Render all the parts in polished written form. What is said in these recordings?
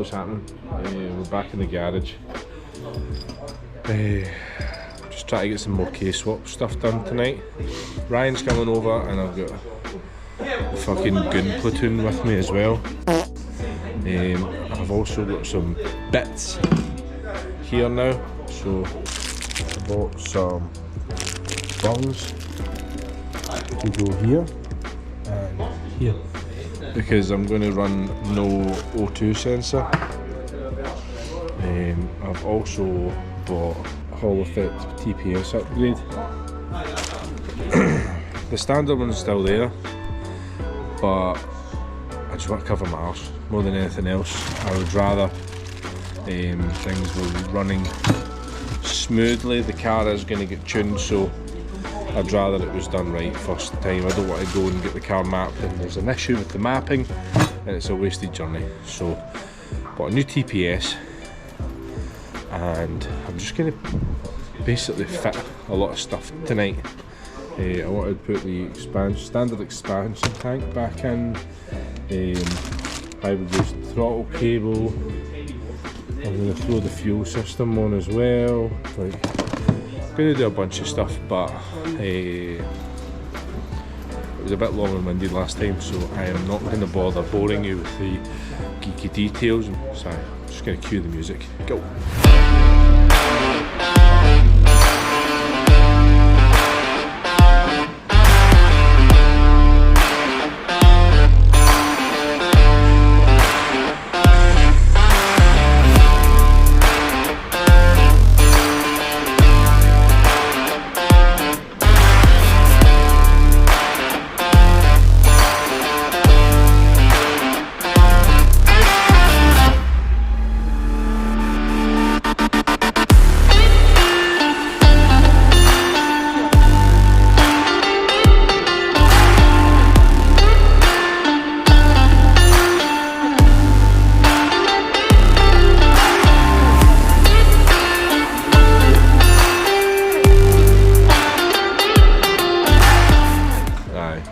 what's happening? We're back in the garage. Just trying to get some more Kswapped stuff done tonight. Ryan's coming over and I've got the fucking gun platoon with me as well. I've also got some bits here now, so I bought some bungs to go here and here because I'm going to run no O2 sensor. I've also bought a Hall Effect TPS upgrade. The standard one's still there, but I just want to cover my arse more than anything else. I would rather things were running smoothly. The car is going to get tuned, so I'd rather it was done right first time. I don't want to go and get the car mapped and there's an issue with the mapping and it's a wasted journey. So bought a new TPS and I'm just going to basically fit a lot of stuff tonight. I wanted to put the standard expansion tank back in, high reduced throttle cable. I'm going to throw the fuel system on as well. Like, I'm going to do a bunch of stuff, but it was a bit long and winded last time, so I am not going to bother boring you with the geeky details. So I'm just going to cue the music. Go!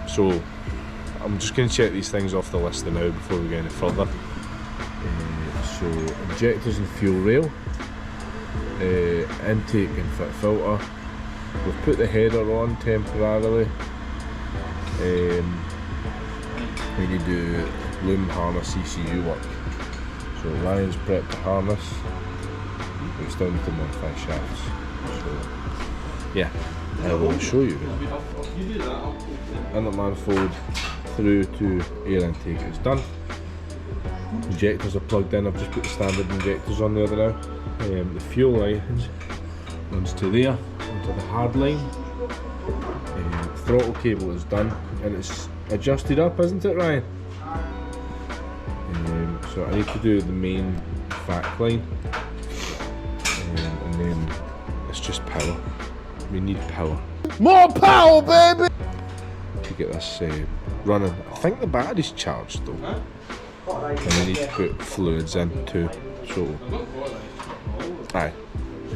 So I'm just going to check these things off the list now before we go any further. So injectors and fuel rail, intake and fit filter. We've put the header on temporarily. We need to do loom harness ECU work. So Ryan's prepped the harness. We still need to modify shafts. So yeah, I will show you. Inlet manifold through to air intake is done. Injectors are plugged in. I've just put the standard injectors on there now. The fuel line runs to there, onto the hard line. Throttle cable is done and it's adjusted up, isn't it, Ryan? So I need to do the main vac line, and then it's just power. We need power. More power, baby! To get this running. I think the battery's charged though. And I need to put fluids in too. So, aye,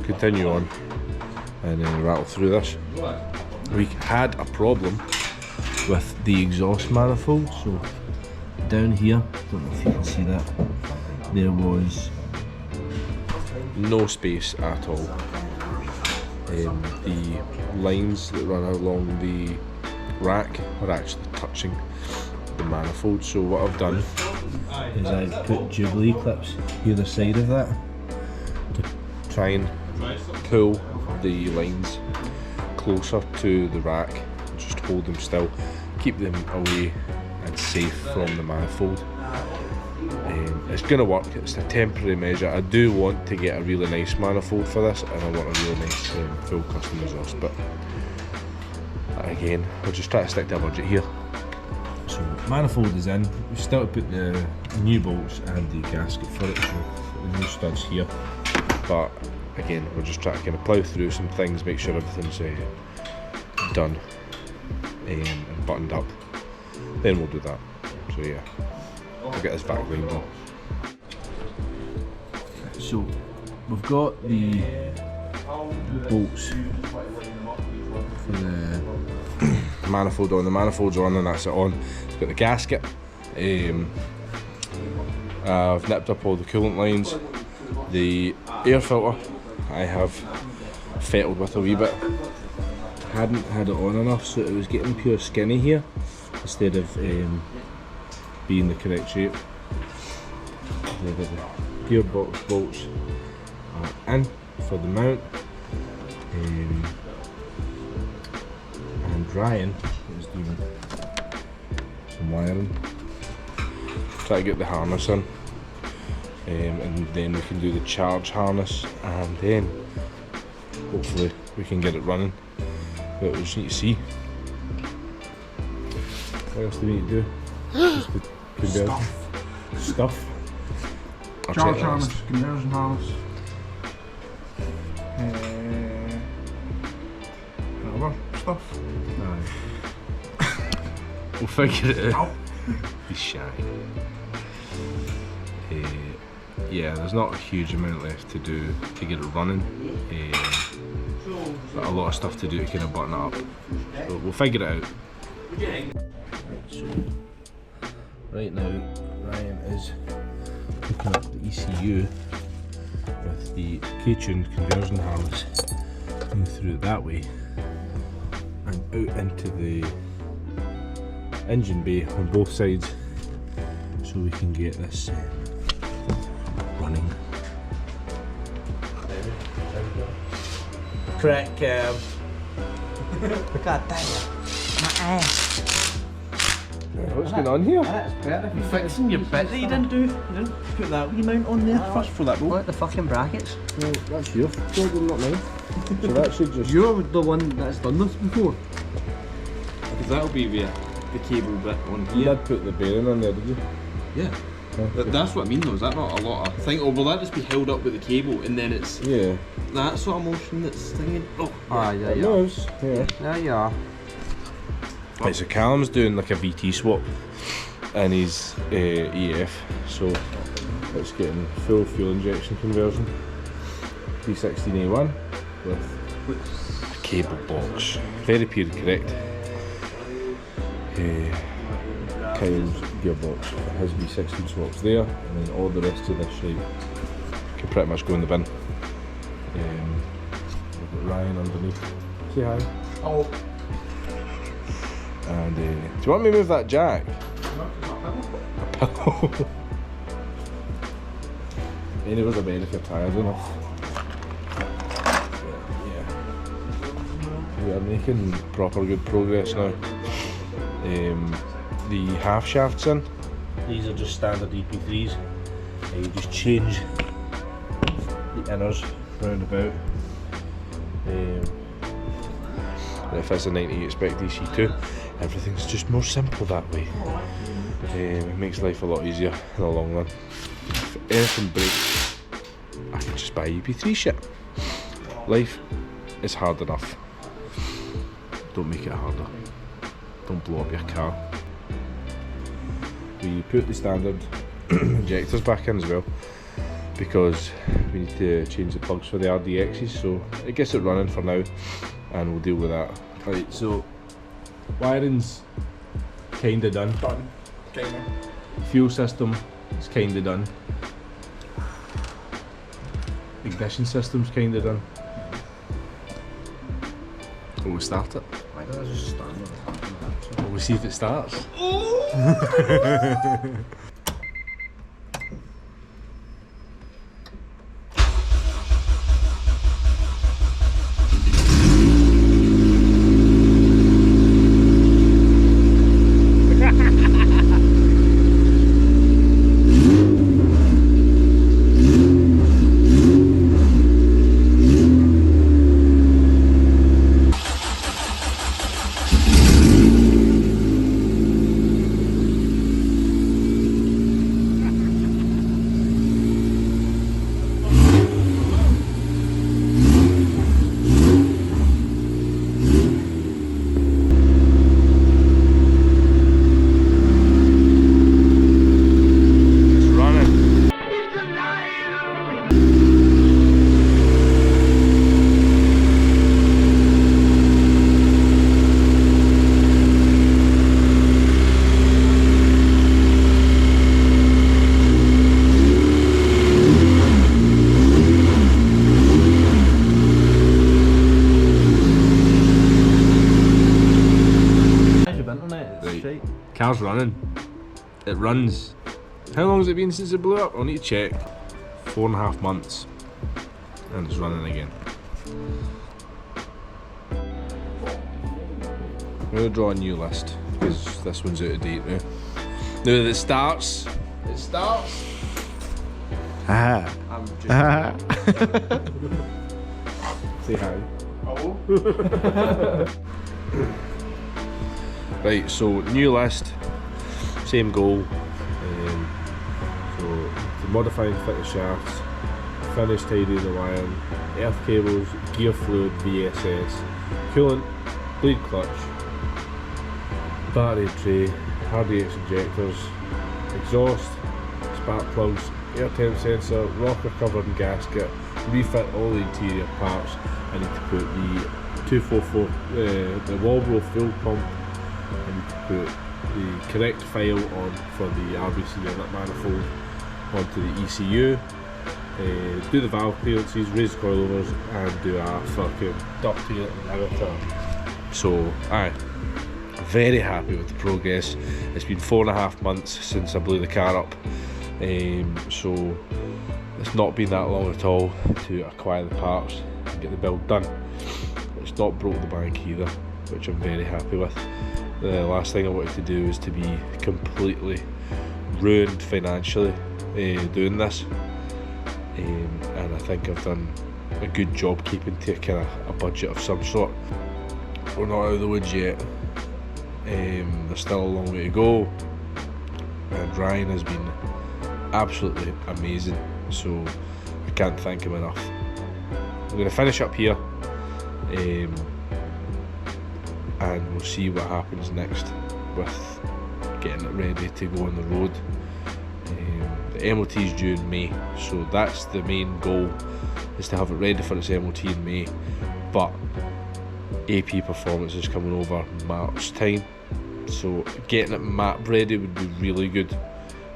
continue on and then rattle through this. We had a problem with the exhaust manifold. So, down here, don't know if you can see that, there was no space at all. The lines that run along the rack are actually touching the manifold. So what I've done is I've put Jubilee clips either side of that to try and pull the lines closer to the rack, just hold them still, keep them away and safe from the manifold. It's going to work, it's a temporary measure. I do want to get a really nice manifold for this, and I want a really nice full custom exhaust, but again, we'll just try to stick to a budget here. So manifold is in, we still put the new bolts and the gasket for it, so the new studs here, but again, we'll just try to kind of plough through some things, make sure everything's done and buttoned up, then we'll do that. So yeah, we'll get this back line done. So we've got the bolts for the manifold on. The manifold's on and that's it on. It's got the gasket. I've nipped up all the coolant lines. The air filter I have fettled with a wee bit. Hadn't had it on enough, so it was getting pure skinny here instead of being the correct shape. The gearbox bolts are in for the mount, and Ryan is doing some wiring. Try to get the harness in, and then we can do the charge harness, and then hopefully we can get it running. But we just need to see. What else do we need to do? Just the conversion. Stuff. Charge harness, conversion harness. Other stuff. We'll figure it out. He's shy. Yeah, there's not a huge amount left to do to get it running. But a lot of stuff to do to kind of button it up. So we'll figure it out. So, right now, Ryan is hooking up the ECU with the K-tuned conversion harness, going through it that way and out into the engine bay on both sides, so we can get this running. Crack cab. God damn it. My ass. What's going on here? That's better. You're fixing your bit that you didn't do. You didn't put that wee mount on there first for that rope. What the fucking brackets? Well, that's your problem, not mine. So that should just... You're the one that's done this before. Because that'll be the cable bit on You here. did put the bearing on there, did you? Yeah. Okay. That's what I mean though, is that not a lot of thing? Or will that just be held up with the cable and then it's Yeah. that sort of motion that's thinking? Oh, Yeah, It moves, yeah. There you are. Right, so Callum's doing like a VT swap in his EF, so it's getting full fuel injection conversion. D16A1 with a cable box, very period correct. Kyle's gearbox has V16 swaps there, and then all the rest of this shape can pretty much go in the bin. We've got Ryan underneath. Say hi. oh. And do you want me to move that jack? A pillow. Anywhere's a bed if you're tired enough. Yeah. We are making proper good progress now. The half shafts in. These are just standard EP3s. You just change the inners round about. And if it's a 98 spec DC2, everything's just more simple that way. It makes life a lot easier in the long run. If anything breaks, I can just buy EP3 shit. Life is hard enough. Don't make it harder. Don't blow up your car. We put the standard injectors back in as well, because we need to change the plugs for the RDXs, so it gets it running for now and we'll deal with that. Right, so wiring's kinda done. Kinda. Fuel system is kinda done. Ignition system's kinda done. Will we start it? Why don't I just stand on the Will we see if it starts? Car's running. It runs. How long has it been since it blew up? I'll need to check. 4.5 months. And it's running again. I'm going to draw a new list because this one's out of date now. Now that it starts. Ah. I'm just. Ah. Say hi. Oh. Right, so new list, same goal. So to modify and fit the shafts, finish tidying the wiring, earth cables, gear fluid, VSS, coolant, bleed clutch, battery tray, RDX injectors, exhaust, spark plugs, air temp sensor, rocker cover and gasket, refit all the interior parts. I need to put the 244, the Walbro fuel pump. I need to put the correct file on for the RBC inlet manifold onto the ECU, do the valve clearances, raise the coilovers, and do a fucking ductile inhibitor. So, aye, very happy with the progress. It's been 4.5 months since I blew the car up, so it's not been that long at all to acquire the parts and get the build done. It's not broke the bank either, which I'm very happy with. The last thing I wanted to do is to be completely ruined financially doing this, and I think I've done a good job keeping to kind of a budget of some sort. We're not out of the woods yet. There's still a long way to go, and Ryan has been absolutely amazing, so I can't thank him enough. I'm going to finish up here, and we'll see what happens next with getting it ready to go on the road. The MOT is due in May, so that's the main goal, is to have it ready for its MOT in May, but AP Performance is coming over March time, so getting it map ready would be really good.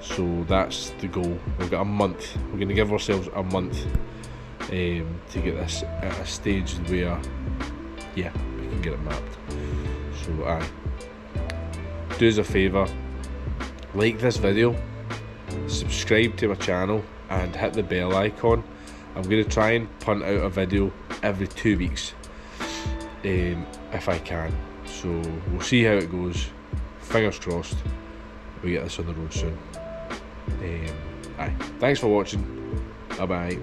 So that's the goal. We've got a month. We're going to give ourselves a month to get this at a stage where, yeah, we can get it mapped. So aye, do us a favour, like this video, subscribe to my channel, and hit the bell icon. I'm going to try and punt out a video every 2 weeks if I can. So we'll see how it goes. Fingers crossed we get this on the road soon. Aye, thanks for watching. Bye bye.